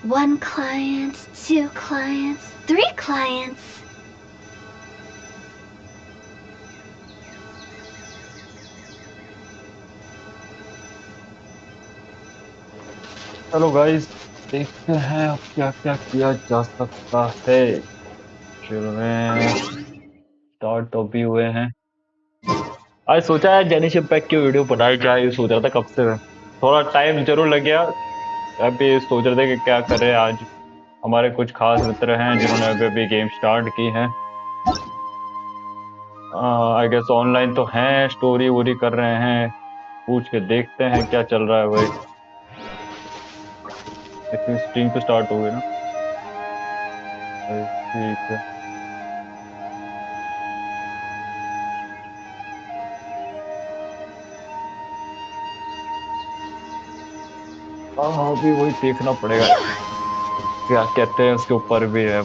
1 client, 2 clients, 3 clients. चलो guys, देखते हैं अब क्या क्या किया जा सकता है। शुरू में स्टार्ट तो भी हुए हैं। आज सोचा है जेनिश इम्पैक्ट की वीडियो बनाई जाए, ये सोच रहा था कब से। थोड़ा टाइम जरूर लग गया। अभी सोच रहे थे कि क्या करें आज। हमारे कुछ खास मित्र हैं जिन्होंने अभी अभी गेम स्टार्ट की है। आई गेस ऑनलाइन तो हैं, स्टोरी वोरी कर रहे हैं। पूछ के देखते हैं क्या चल रहा है भाई। इसमें स्ट्रीम तो स्टार्ट हो गई ना। ठीक है। हाँ, अभी वही देखना पड़ेगा क्या कहते हैं, उसके ऊपर भी है।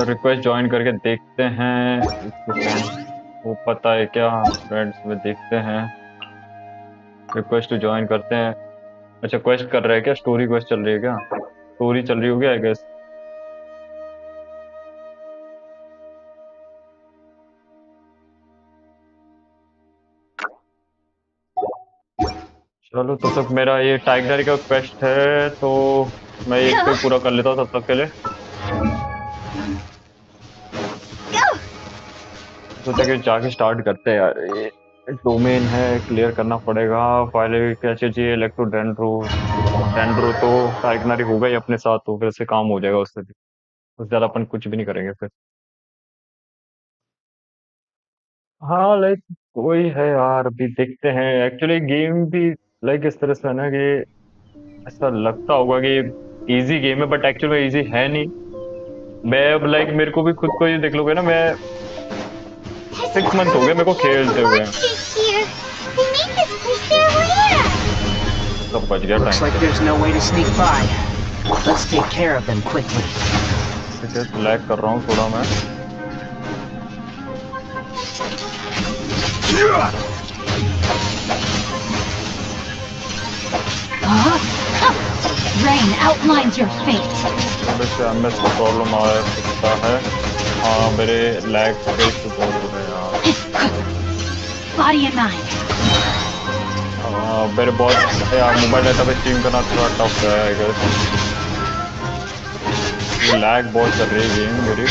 रिक्वेस्ट ज्वाइन करके देखते हैं इसके फ्रेंड वो पता है क्या। फ्रेंड्स में देखते हैं, रिक्वेस्ट ज्वाइन करते हैं। अच्छा, क्वेस्ट कर रहे हैं क्या? स्टोरी क्वेस्ट चल रही है क्या? स्टोरी चल रही होगी आई गेस। चलो तब तक मेरा ये टाइगर का क्वेस्ट है तो मैं एक पे पूरा कर लेता हूँ तब तक के लिए। सोचा कि जाके स्टार्ट करते हैं यार। ये डोमेन है, क्लियर करना पड़ेगा। फाइल कैसे चाहिए, इलेक्ट्रो डेंड्रो डेंड्रो तो टाइगनरी होगा ही अपने साथ, तो फिर से काम हो जाएगा उससे भी। उससे ज्यादा अपन कुछ भी नहीं करेंगे फिर। हाँ लाइक वही है यार, अभी देखते हैं। एक्चुअली गेम भी लाइक इस तरह से है ना कि ऐसा लगता होगा कि इजी गेम है, बट एक्चुअल में इजी है नहीं। मैं अब लाइक मेरे को भी खुद को ये देख लोगे ना, मैं 6 मंथ हो गए मेरे को खेलते हुए। सब बच गया Looks टाइम like से। there's no way to sneak by. Let's take care of them quickly. ठीक है, लैग कर रहा हूँ थोड़ा मैं। Rain outlines your fate. थोड़े से एमएस का प्रॉब्लम आ सकता है। हाँ, मेरे लैग थोड़े इशू बहुत हो रहे हैं यार। Body and mind. मेरे बहुत यार मोबाइल डाटा पे स्ट्रीम करना थोड़ा टफ है आई गेस। लैग बहुत कर रही है गेम मेरी।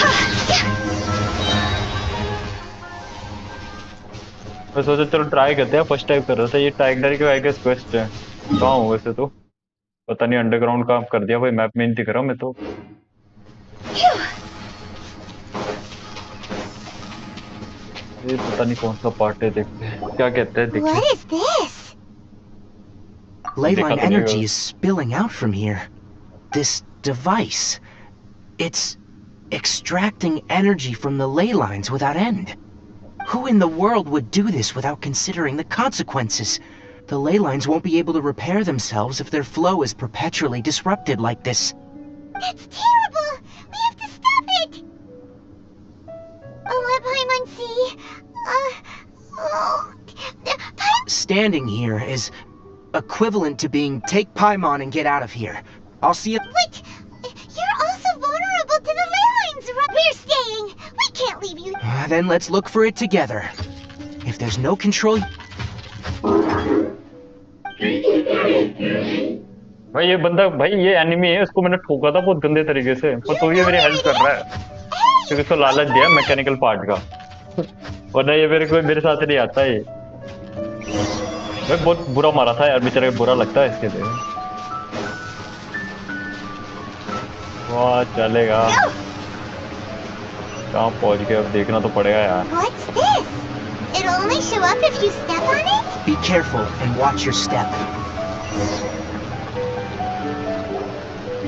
मैं सोचा चलो ट्राई करते हैं, फर्स्ट टाइम कर रहा था ये टाइगनरी का आई गेस क्वेस्ट है। कहाँ हूँ वैसे तो पता नहीं, अंडरग्राउंड काम कर दिया भाई, मैप में नहीं दिख रहा मैं तो। ये पता नहीं कौन सा पार्ट है, देखते हैं क्या कहते हैं, देखते What हैं। is this? देखा Leyline तो नहीं energy होगा। is spilling out from here. This device, it's extracting energy from the ley lines without end. Who in the world would do this without considering the consequences? The ley lines won't be able to repair themselves if their flow is perpetually disrupted like this. That's terrible! We have to stop it! What Paimon see? Standing here is equivalent to being take Paimon and get out of here. I'll see you. But you're also vulnerable to the ley lines, right? We're staying! We can't leave you! Then let's look for it together. If there's no control... भाई ये बंदा, भाई ये enemy है, इसको मैंने ठोका था बहुत गंदे तरीके से, पर तो ये मेरी हेल्प कर रहा है क्योंकि इसको लालच दिया मैकेनिकल पार्ट का। वरना ये मेरे को मेरे साथ नहीं आता ये। मैं बहुत बुरा मारा था यार, बेचारे बुरा लगता है इसके लिए। वाह चलेगा। कहाँ पहुंच गए अब, देखना तो पड़ेगा यार। What's this? It'll only show up if you step on it? Be careful and watch your step.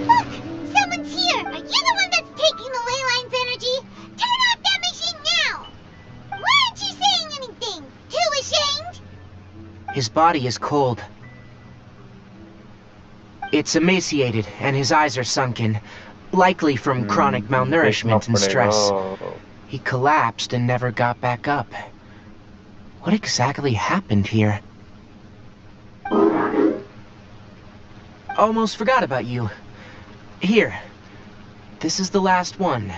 Look! Someone's here! Are you the one that's taking the ley line's energy? Turn off that machine now! Why aren't you saying anything? Too ashamed? His body is cold. It's emaciated and his eyes are sunken, likely from chronic malnourishment and stress. He collapsed and never got back up. What exactly happened here? almost forgot about you. Here, this is the last one.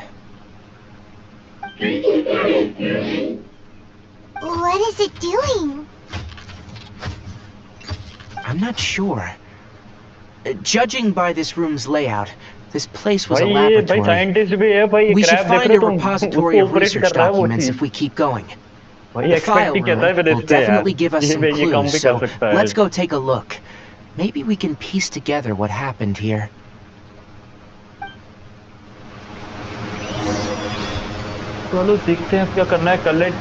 What is it doing? I'm not sure. Judging by this room's layout, this place was a भाई ये भाई laboratory. Scientist भी है भाई, ये We should crab देख find रहे a हो तुम? repository उसको of ऑपरेट research कर रहा है वो documents चीज। if we keep going. भाई The एक्सपेक्ट file ही कहता है room फिर will इससे यार, definitely give us some ये काम clues, भी कर so सकता है। let's go take a look. Maybe we can piece together what happened here. चलो देखते हैं क्या करना है। कलेक्ट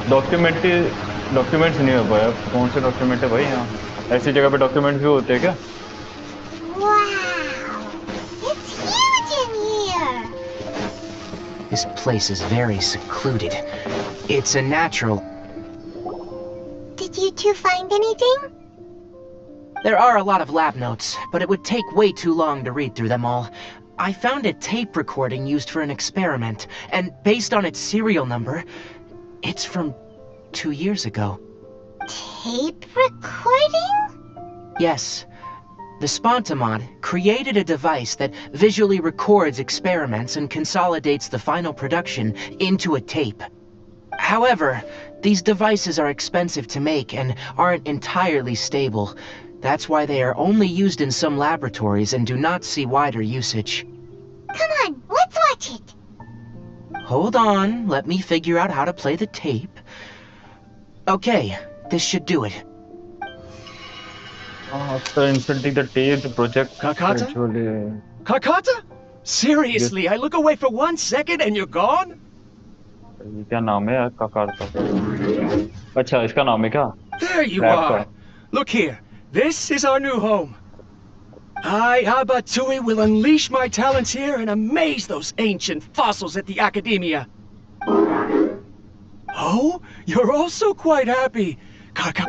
डॉक्यूमेंट्स नहीं हो पाया। कौन से डॉक्यूमेंट है भाई यहाँ? ऐसी जगह पे डॉक्यूमेंट्स भी होते हैं क्या? Wow! It's huge in here! This place is very secluded. It's a natural... Did you two find anything? There are a lot of lab notes, but it would take way too long to read through them all. I found a tape recording used for an experiment, and based on its serial number, it's from 2 years ago. Tape recording? Yes. The Spontamod created a device that visually records experiments and consolidates the final production into a tape. However, these devices are expensive to make and aren't entirely stable. That's why they are only used in some laboratories and do not see wider usage. Come on, let's watch it! Hold on, let me figure out how to play the tape. Okay, this should do it. After inserting the tape, the project Kakata? actually... Kakata? Seriously, I look away for 1 second and you're gone? ये क्या नाम है यार काकार का? अच्छा इसका नाम है क्या? There you Crap are. का। Look here. This is our new home. I, Abatui, will unleash my talents here and amaze those ancient fossils at the Academia. Oh, you're also quite happy. Kaka...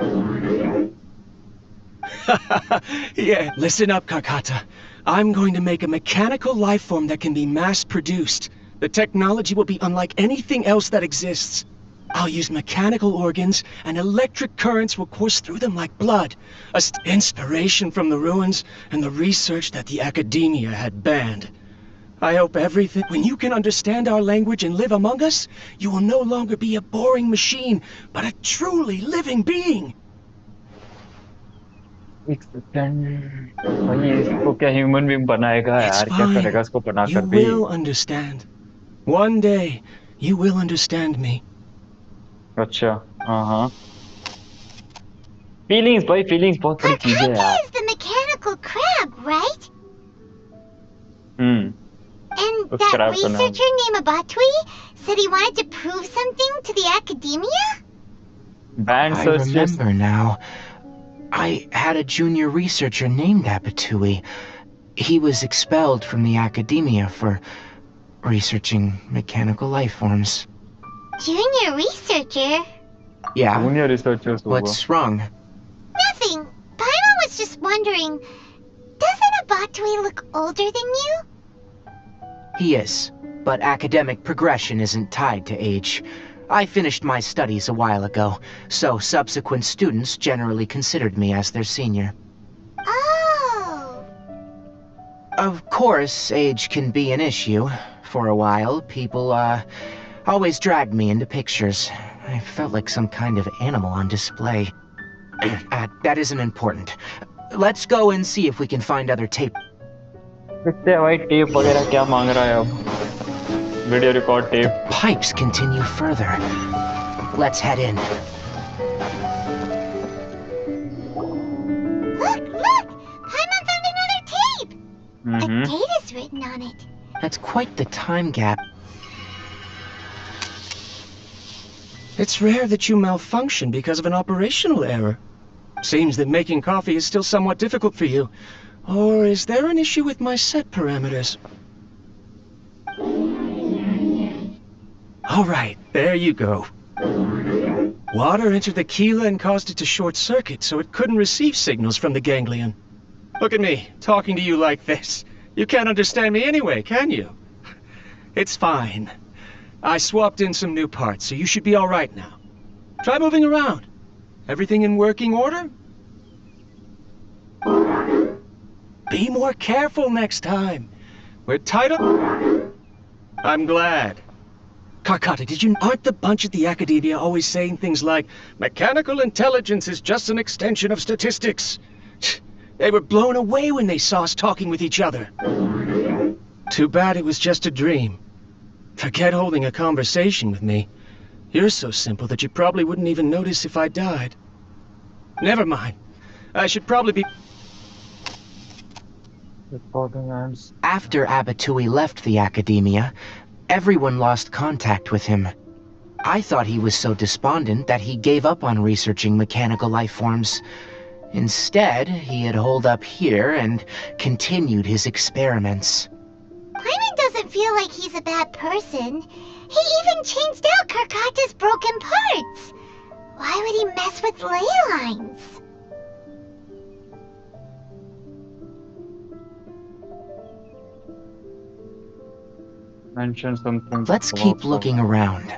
Yeah, listen up, Kakata. I'm going to make a mechanical life form that can be mass-produced. The technology will be unlike anything else that exists. I'll use mechanical organs, and electric currents will course through them like blood. Inspiration from the ruins and the research that the Academia had banned. I hope everything... When you can understand our language and live among us, you will no longer be a boring machine, but a truly living being. एक second भाई, इसको क्या human being बनाएगा It's यार? क्या fine. करेगा इसको You बनाकर भी? will understand. One day, you will understand me. अच्छा हाँ फीलिंग्स भाई, फीलिंग्स बहुत बड़ी चीज है Kakata यार। is the mechanical crab, right? And उस that crab का नाम। researcher named Abatui said he wanted to prove something to the Academia? Band I search remember now. I had a junior researcher named Abatui. He was expelled from the Academia for researching mechanical life forms. Junior researcher? Yeah? Junior researchers होगा। What's wrong? Nothing. Paimon was just wondering, doesn't Abatui look older than you? He is, but academic progression isn't tied to age. I finished my studies a while ago, so subsequent students generally considered me as their senior. Oh. Of course, age can be an issue. For a while, people, always dragged me into pictures. I felt like some kind of animal on display. That isn't important. Let's go and see if we can find other tape. देखते हैं भाई tape वगैरह क्या मांग रहा है अब। Video record tape. Pipes continue further. Let's head in. Look! Paimon found another tape! A date is written on it. That's quite the time gap. It's rare that you malfunction because of an operational error. Seems that making coffee is still somewhat difficult for you. Or is there an issue with my set parameters? Alright, there you go. Water entered the Keela and caused it to short-circuit, so it couldn't receive signals from the ganglion. Look at me, talking to you like this. You can't understand me anyway, can you? It's fine. I swapped in some new parts, so you should be alright now. Try moving around. Everything in working order? Be more careful next time. We're tied up. I'm glad. Karkata, aren't the bunch at the Academia always saying things like, mechanical intelligence is just an extension of statistics? They were blown away when they saw us talking with each other. Too bad it was just a dream. Forget holding a conversation with me. You're so simple that you probably wouldn't even notice if I died. Never mind. I should probably be... Recording ends. After Abatui left the Academia, everyone lost contact with him. I thought he was so despondent that he gave up on researching mechanical life forms. Instead, he had holed up here and continued his experiments. Paimon doesn't feel like he's a bad person. He even changed out Karkata's broken parts. Why would he mess with ley lines? Mention something. Let's keep looking around.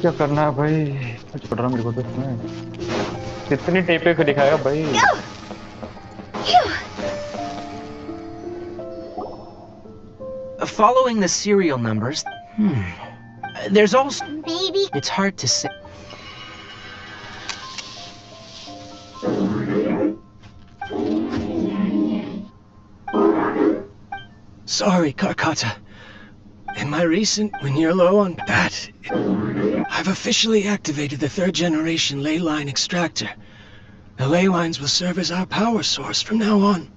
क्या करना है भाई? कुछ पढ़ रहा मेरे को तो इसमें कितनी टेपे को दिखाएगा भाई? Following the serial numbers, there's also... Maybe... It's hard to say. Sorry, Karkata. In my recent, when you're low on that, I've officially activated the 3rd generation ley line extractor. The ley lines will serve as our power source from now on.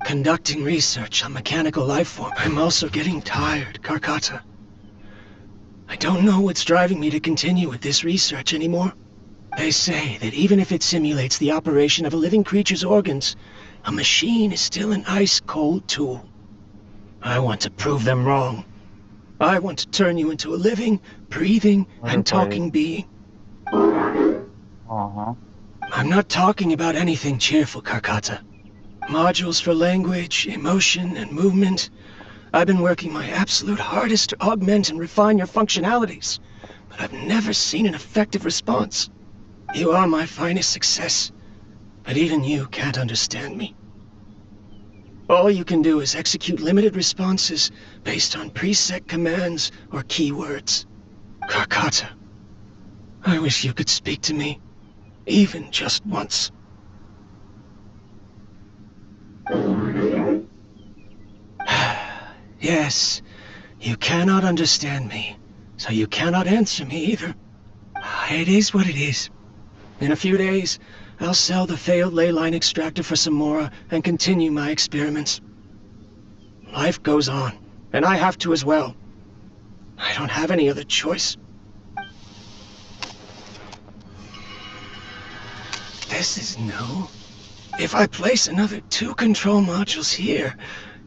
Conducting research on mechanical life form. I'm also getting tired, Karkata. I don't know what's driving me to continue with this research anymore. They say that even if it simulates the operation of a living creature's organs, a machine is still an ice-cold tool. I want to prove them wrong. I want to turn you into a living, breathing, and talking being. I'm not talking about anything cheerful, Karkata. Modules for language, emotion, and movement. I've been working my absolute hardest to augment and refine your functionalities, but I've never seen an effective response. You are my finest success, but even you can't understand me. All you can do is execute limited responses based on preset commands or keywords. Karkata, I wish you could speak to me, even just once. Yes, you cannot understand me, so you cannot answer me either. It is what it is. In a few days, I'll sell the failed ley line extractor for some more and continue my experiments. Life goes on, and I have to as well. I don't have any other choice. This is new. If I place another 2 control modules here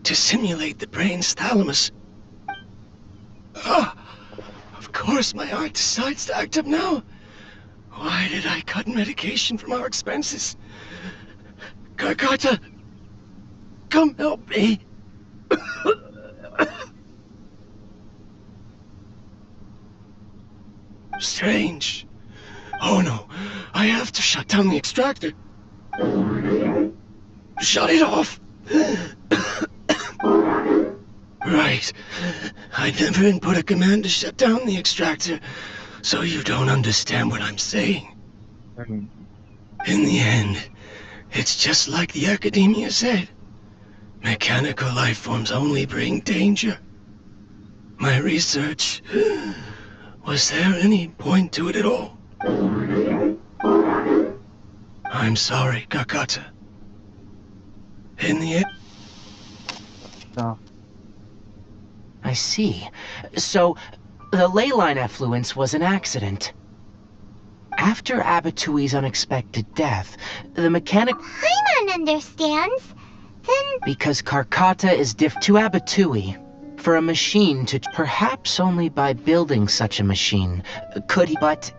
to simulate the brain's thalamus... Of course my heart decides to act up now. Why did I cut medication from our expenses? Karkata, come help me. Strange. Oh no, I have to shut down the extractor. Shut it off. Right. I never input a command to shut down the extractor, so you don't understand what I'm saying. In the end, it's just like the Academia said. Mechanical life forms only bring danger. My research... Was there any point to it at all? I'm sorry, Karkata. In the end... I see. So, the ley line effluence was an accident. After Abatui's unexpected death, the mechanic... Paimon understands. Then... Because Karkata is to Abatui. For a machine to... Perhaps only by building such a machine could he... But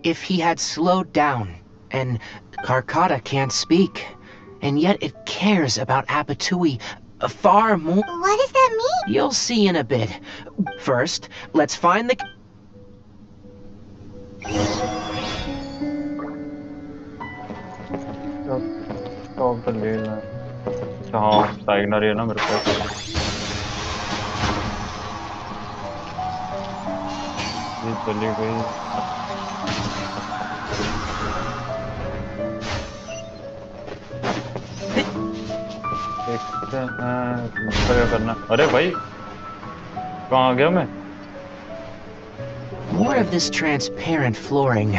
if he had slowed down and Karkata can't speak. And yet it cares about Apatui far more. What does that mean? You'll see in a bit. First, let's find the... Stop the ley line. अच्छा हाँ tighnari है ना मेरे पास. ये चली गई. देखते हैं क्या करना. अरे भाई कहाँ आ गया मैं? More of this transparent flooring.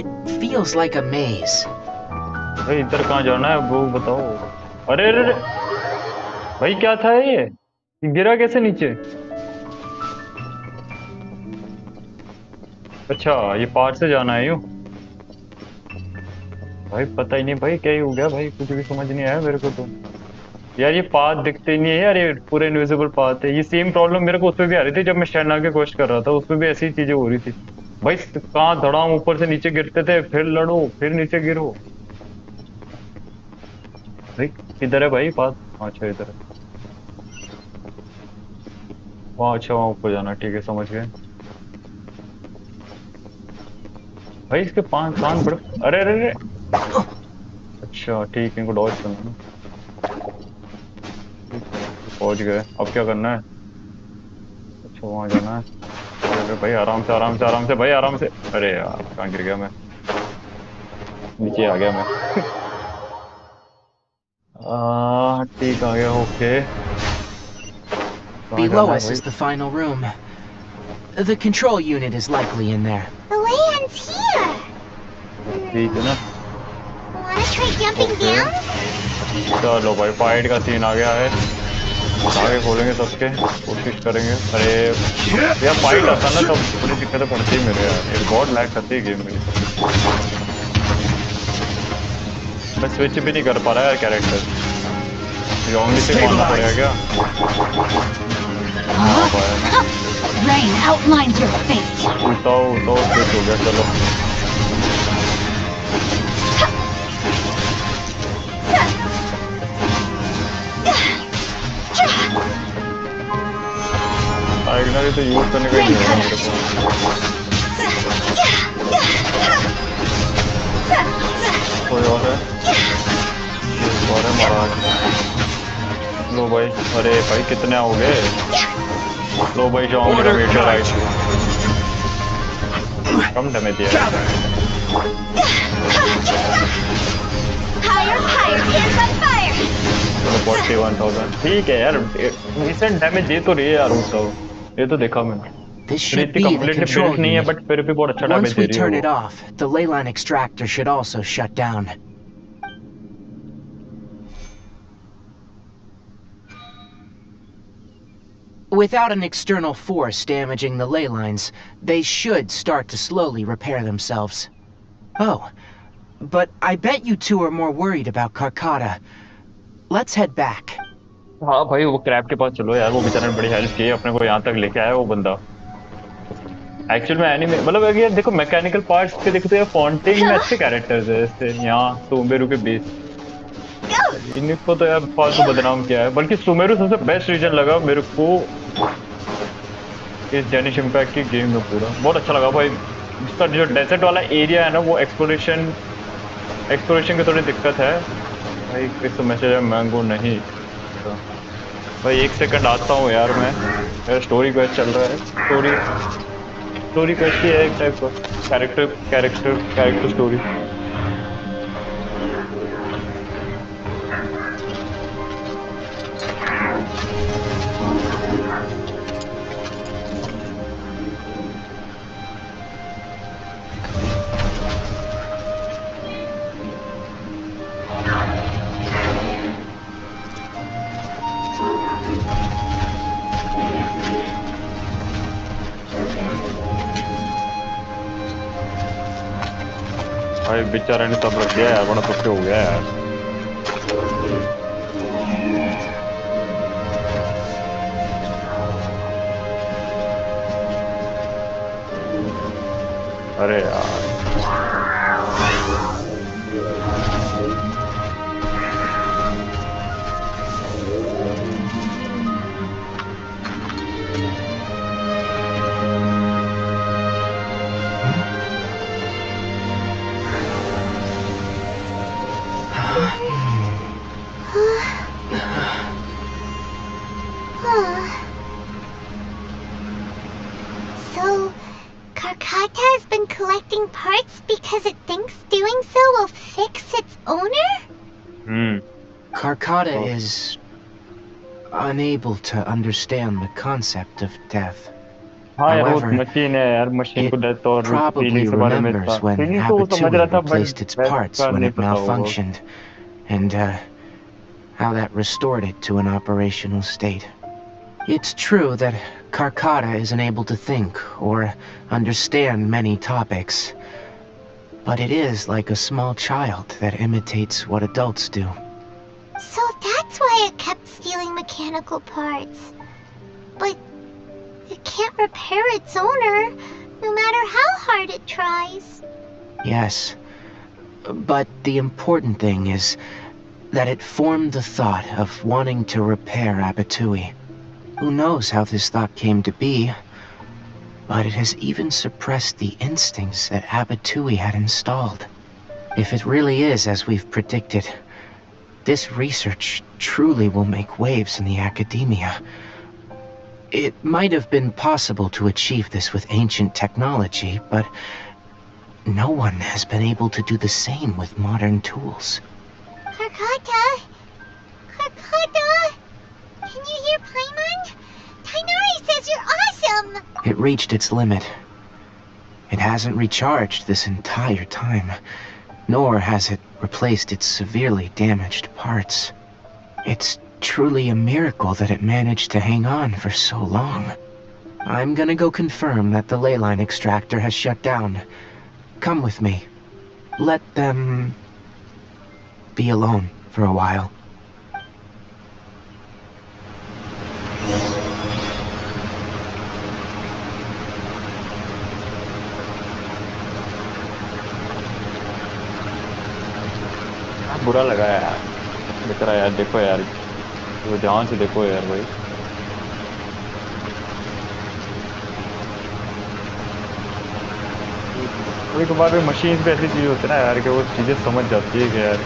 It feels like a maze. भाई इधर कहाँ जाना है वो बताओ. अरे अरे अरे भाई क्या था ये गिरा कैसे नीचे? अच्छा ये पार से जाना है यूं. भाई पता ही नहीं भाई क्या ही हो गया भाई, कुछ भी समझ नहीं आया मेरे को तो यार. ये पाथ दिखते ही नहीं है यार, ये पूरे इनविजिबल पाथ है. ये सेम प्रॉब्लम मेरे को उसमें भी आ रही थी जब मैं स्टैंड आके कोशिश कर रहा था, उसमें भी ऐसी चीजें हो रही थी भाई. कहाँ धड़ाम ऊपर से नीचे गिरते थे, फिर लड़ो फिर नीचे गिरो. भाई किधर है भाई पाथ? अच्छा इधर है. वहाँ अच्छा वहाँ ऊपर जाना. ठीक है समझ गए भाई. इसके कान बड़े. अरे अरे अरे अच्छा ठीक है इनको डॉज करना है. पहुंच गए. अब क्या करना है? अच्छा वहाँ जाना है. अरे भाई आराम से आराम से आराम से भाई आराम से. अरे यार कहाँ गिर गया मैं? नीचे आ गया मैं. ठीक आ गया. Okay Below us is the final room. The control unit is likely in there. The land's here. ठीक है ना. Wanna try jumping down? चलो भाई फाइट का सीन आ गया है. आगे खोलेंगे सबके कोशिश करेंगे. अरे यार फाइट आता ना तब बड़ी दिक्कतें पड़ती है मेरे यार. एक गॉड लैग करती है गेम में. मैं स्विच भी नहीं कर पा रहा यार कैरेक्टर. लॉन्गली से मारना पड़ेगा क्या? Rain outlines your fate. उठाओ स्विच हो गया. चलो tighnari तो यूज करने का ही नहीं है मेरे को. कोई और है? और है महाराज. लो भाई. अरे भाई कितने हो गए? लो भाई जाओ मेरा मीटर राइट. कम डैमेज दिया. चलो 41,000 ठीक है यार. डिसेंट डैमेज दे तो रही है यार. ये तो देखा मैंने. This should be the completely control built नहीं है unit. बट फिर भी बहुत अच्छा डैमेज Once दे we रही turn है it off, the leyline extractor should also shut down. Without an external force damaging the ley lines, they should start to slowly repair themselves. Oh, but I bet you two are more worried about Karkata. Let's head back. हाँ भाई वो crab के पास चलो यार. वो बेचारे ने बड़ी हेल्प की अपने को यहाँ तक लेके आया वो बंदा. एक्चुअल में एनीमे मतलब अगर देखो मैकेनिकल पार्ट्स के देखते हैं फॉन्टिंग में अच्छे कैरेक्टर्स है. जैसे यहाँ सुमेरु के बेस इनको तो यार फालतू बदनाम किया है. बल्कि सुमेरु सबसे बेस्ट रीजन लगा मेरे को इस जेनिश इम्पैक्ट की गेम में. पूरा बहुत अच्छा लगा भाई. इसका जो डेजर्ट वाला एरिया है ना वो एक्सप्लोरेशन की थोड़ी दिक्कत है भाई. किस मैसेज है मैंगो नहीं भाई. 1 सेकंड आता हूँ यार मैं. मेरा स्टोरी क्वेस्ट चल रहा है. स्टोरी क्वेस्ट ही है एक टाइप का. Character story. भाई बेचारे ने सब रख दिया यार. बड़ा दुख हो गया यार. अरे यार So, Karkata has been collecting parts because it thinks doing so will fix its owner? Karkata is unable to understand the concept of death. हाँ यार वो However, मशीन है यार, मशीन को it डेथ और probably फीलिंग्स के बारे में remembers when फीलिंग्स तो वो समझ रहा Abatui था but replaced its death parts का when नहीं it पता होगा। malfunctioned, and how that restored it to an operational state. It's true that Karkata isn't able to think or understand many topics, but it is like a small child that imitates what adults do. So that's why it kept stealing mechanical parts. But it can't repair its owner, no matter how hard it tries. Yes, but the important thing is that it formed the thought of wanting to repair Abatui. Who knows how this thought came to be, but it has even suppressed the instincts that Abatui had installed. If it really is as we've predicted, this research truly will make waves in the academia. It might have been possible to achieve this with ancient technology, but no one has been able to do the same with modern tools. Karkata? Karkata? Can you hear Paimon? Tighnari says you're awesome! It reached its limit. It hasn't recharged this entire time, nor has it replaced its severely damaged parts. It's truly a miracle that it managed to hang on for so long. I'm gonna go confirm that the ley line extractor has shut down. Come with me. Let them be alone for a while. बुरा लगा यार, बेचारा यार। देखो यार, वो ध्यान से देखो यार भाई। कभी कभार भी मशीन पे ऐसी चीज होती है ना यार कि वो चीजें समझ जाती है कि यार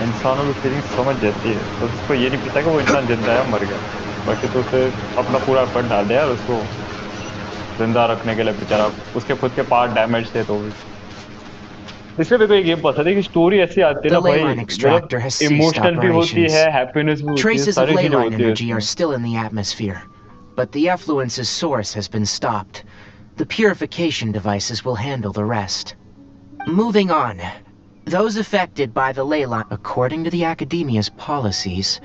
इंसानों की फीलिंग समझ जाती है, तो उसको ये नहीं पता कि वो इंसान जिंदा है मर गया। बाकी तो उसे अपना पूरा एफर्ट डाल दिया यार उसको जिंदा रखने के लिए। बेचारा उसके खुद के पार्ट डैमेज थे, तो भी इसलिए मेरे को ये गेम पसंद है कि स्टोरी ऐसी आती है ना The ley भाई, line मतलब extractor has ceased इमोशनल भी होती है, operations. हैप्पीनेस भी होती है, Traces of सारी ley चीजें line होती है energy are इसमें। still in the atmosphere, but the effluence's source has been stopped. The purification devices will handle the rest. Moving on. Those affected by the ley line, according to the Academia's policies,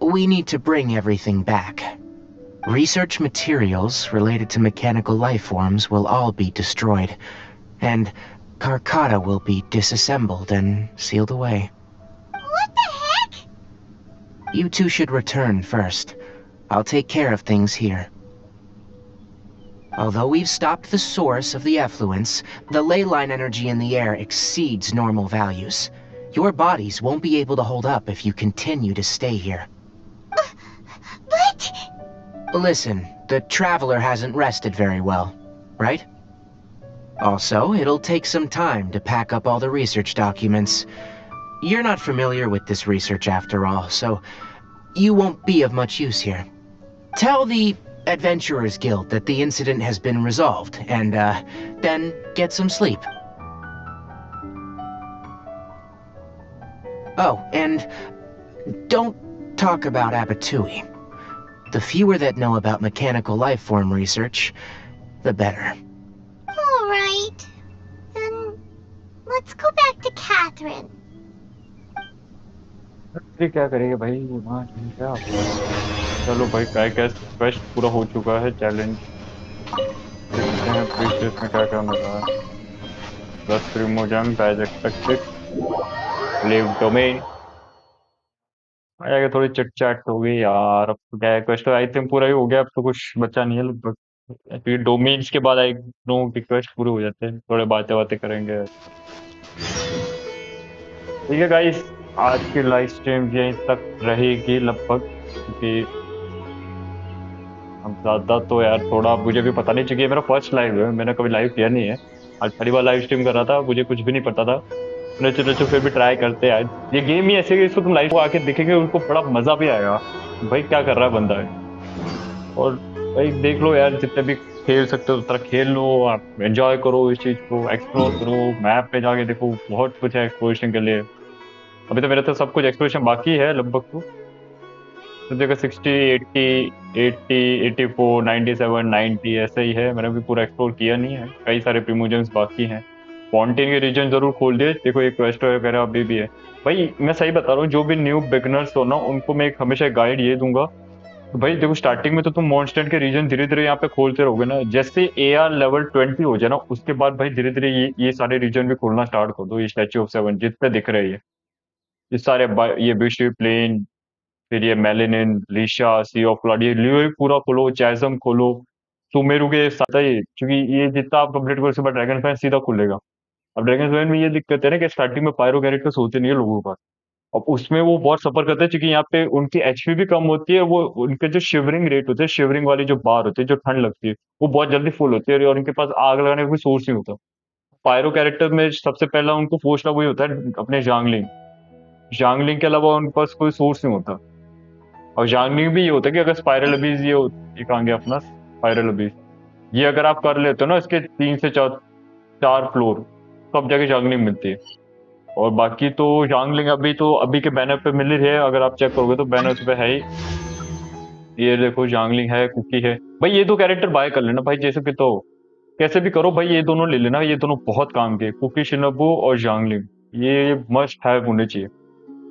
we need to bring everything back. Research materials related to mechanical life forms will all be destroyed, and Karkata will be disassembled and sealed away. What the heck? You two should return first. I'll take care of things here. Although we've stopped the source of the effluence, the ley line energy in the air exceeds normal values. Your bodies won't be able to hold up if you continue to stay here. But... Listen, the Traveler hasn't rested very well, right? Also, it'll take some time to pack up all the research documents. You're not familiar with this research after all, so you won't be of much use here. Tell the Adventurers Guild that the incident has been resolved, and then get some sleep. Oh, and don't talk about Abatui. The fewer that know about mechanical life form research, the better. All right. Then let's go back to Catherine. फिर क्या करेंगे भाई वहाँ क्या। चलो भाई, काय quest पूरा हो चुका है, चैलेंज देखते हैं प्रीवियस में क्या क्या मिल रहा है। 10 प्रिमोजन एज एक्सपेक्टेड, लीव डोमेन आया। थोड़ी चिट चैट हो गई यार। अब तो क्या है, क्वेस्ट आई थिंक पूरा ही हो गया, अब तो कुछ बचा नहीं है लगभग। फिर डोमेन्स के बाद आई नो कि क्वेस्ट पूरे हो जाते हैं, थोड़े बातें बातें करेंगे। ठीक है गाइस, आज की लाइव स्ट्रीम यहीं तक रहेगी लगभग, क्योंकि हम ज्यादा तो यार थोड़ा मुझे भी पता नहीं, चाहिए मेरा फर्स्ट लाइव है, मैंने कभी लाइव किया नहीं है। आज पहली बार लाइव स्ट्रीम कर रहा था, मुझे कुछ भी नहीं पता था। नचो नचो फिर भी ट्राई करते हैं। आज ये गेम ही ऐसे कि इसको तुम लाइव आके देखेंगे, उनको बड़ा मजा भी आएगा। भाई क्या कर रहा है बंदा है। और भाई देख लो यार, जितने भी खेल सकते हो उतना खेल लो, आप एंजॉय करो इस चीज को, एक्सप्लोर करो, मैप पे जाके देखो, बहुत कुछ है एक्सप्लोरेशन के लिए। अभी तो मेरा तो सब कुछ एक्सप्लोरेशन बाकी है लगभग। तो देखो 60, 80, 80, 84, 97, 90 ऐसे ही है। मैंने भी पूरा एक्सप्लोर किया नहीं है, कई सारे प्रीमोजन्स बाकी हैं। फाउंटेन के रीजन जरूर खोल दिए, देखो एक क्वेस्ट वगैरह अभी भी है। भाई मैं सही बता रहा हूँ, जो भी न्यू बिगनर्स हो ना, उनको मैं एक हमेशा गाइड ये दूंगा। तो भाई देखो, स्टार्टिंग में तो तुम मॉन्स्टर के रीजन धीरे धीरे यहाँ पे खोलते रहोगे ना, जैसे AR लेवल 20 हो जाए ना, उसके बाद भाई धीरे धीरे ये सारे रीजन भी खोलना स्टार्ट कर दो। ये स्टैच्यू ऑफ सेवन जितने दिख रहे हैं, ये सारे ये विशी प्लेन, फिर ये melanin, Lisha, C of blood, ये लियो ही पूरा खोलो, चैजम खोलो, सुमेरु के साथ ही, क्योंकि ये जितना आप कंप्लीट करो उसके बाद ड्रैगन फैन सीधा खुलेगा। अब ड्रैगन फैन में ये दिक्कत है ना कि स्टार्टिंग में पायरो कैरेक्टर्स होते नहीं है लोगों के पास। अब उसमें वो बहुत सफर करते हैं, क्योंकि यहाँ पे उनकी एचपी भी कम होती है। वो उनके जो शिवरिंग रेट होते हैं, शिवरिंग वाली जो बार होती है, जो ठंड लगती है, वो बहुत जल्दी फुल होती है, और उनके पास आग लगाने का कोई सोर्स नहीं होता। पायरो कैरेक्टर में सबसे पहला उनको फोर्सला वही होता है, अपने जांगलिंग। जांगलिंग के अलावा उनके पास कोई सोर्स नहीं होता। और जांगलिंग भी ये होता है कि अगर स्पाइरल अबीज ये कहाँ गया अपना स्पाइरल अबीज, ये अगर आप कर लेते हो ना, इसके 3 से 4 फ्लोर, तब जाके जांगलिंग मिलती है। और बाकी तो जांगलिंग अभी तो अभी के बैनर पे मिल रही है, अगर आप चेक करोगे तो बैनर पे है ही। ये देखो जांगलिंग है, कुकी है। भाई ये दो कैरेक्टर बाय कर लेना भाई, जैसे कि तो कैसे भी करो भाई, ये दोनों ले लेना, ये दोनों बहुत काम के, कुकी शिनोबु और जांगलिंग, ये मस्ट हैव होने चाहिए।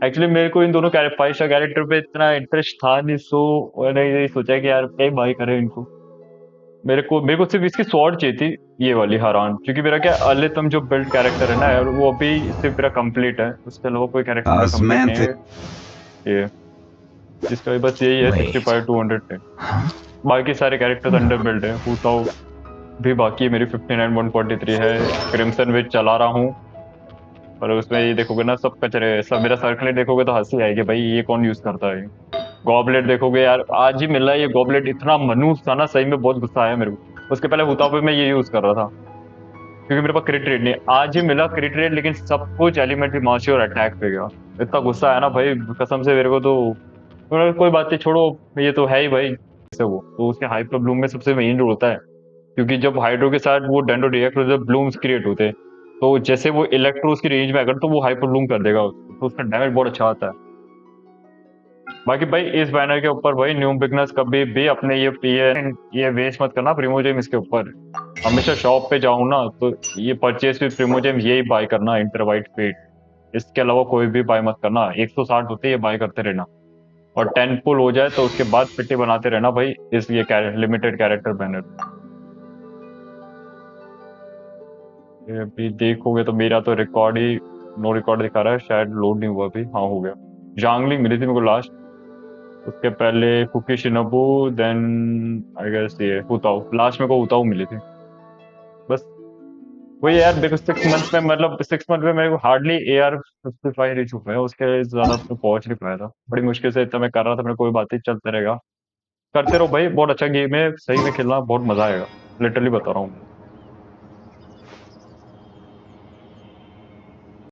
एक्चुअली मेरे को इन दोनों 5 स्टार कैरेक्टर पे इतना इंटरेस्ट था नहीं, सो मैंने ये सोचा कि यार क्या बाय करें इनको। मेरे को सिर्फ इसकी स्वॉर्ड चाहिए थी, ये वाली हरान, क्योंकि मेरा क्या अलितम जो बिल्ड कैरेक्टर है ना यार, वो अभी सिर्फ मेरा कंप्लीट है, उसके अलावा कोई कैरेक्टर मेरा कंप्लीट नहीं Osmanthic. है। ये जिसका भी बस यही है Wait. 65 टू 110। Huh? बाकी सारे कैरेक्टर्स अंडर No. बिल्ड है। हुताओ भी बाकी है, मेरी 59 143 है। क्रिम्सन विच चला रहा हूँ, पर उसमें ये देखोगे ना सब कचरे, सब मेरा सर्कलेट देखोगे तो हंसी आएगी भाई, ये कौन यूज करता है। गॉबलेट देखोगे यार, आज ही मिला है ये गॉबलेट, इतना मनूस था ना, सही में बहुत गुस्सा आया मेरे को। उसके पहले हुताओ पे मैं ये यूज कर रहा था, क्योंकि मेरे पास क्रिट रेट नहीं, आज ही मिला क्रिट रेट, लेकिन सब कुछ एलिमेंट्री मार्ची और अटैक पे गया। इतना गुस्सा आया ना भाई, कसम से मेरे को तो। कोई बात नहीं, छोड़ो, ये तो है ही भाई। से वो तो उसके हाइपर ब्लूम में सबसे मेन रोल होता है, क्योंकि जब हाइड्रो के साथ वो डेंड्रो रिएक्ट होते हैं, ब्लूम्स क्रिएट होते हैं, तो जैसे वो इलेक्ट्रो उसकी रेंज में अगर, तो वो हाइपर ब्लूम कर देगा उसको, तो उसका डैमेज बहुत अच्छा आता है। बाकी भाई इस बैनर के ऊपर भाई न्यू बिगनर्स कभी भी अपने ये वेस्ट मत करना प्रीमोजेम इसके ऊपर। हमेशा शॉप पे जाऊं ना, तो ये परचेज विद प्रीमोजेम यही बाय करना, इंटरवाइट फेट। इसके अलावा कोई भी बाय मत करना, 160 होते ये बाय करते रहना। और 10 पुल हो जाए तो उसके बाद पिट्टी बनाते रहना भाई, इस ये लिमिटेड कैरेक्टर बैनर। ये अभी देखोगे तो मेरा तो रिकॉर्ड ही नो रिकॉर्ड दिखा रहा है, शायद लोड नहीं हुआ अभी। हाँ हो गया। जांगलिंग मिली थी मेरे को लास्ट, उसके पहले Kuki Shinobu, then I guess ये हुताओ, लास्ट में को हुताओ मिली थी बस। वही यार देखो, 6 मंथ में, मतलब 6 मंथ में मेरे को हार्डली AR 55 रीच हुआ है, उसके ज्यादा तो पहुंच नहीं पाया था, बड़ी मुश्किल से इतना मैं कर रहा था। मेरे कोई बात नहीं, चलते रहेगा, करते रहो भाई, बहुत अच्छा गेम है, सही में खेलना बहुत मजा आएगा, लिटरली बता रहा हूँ।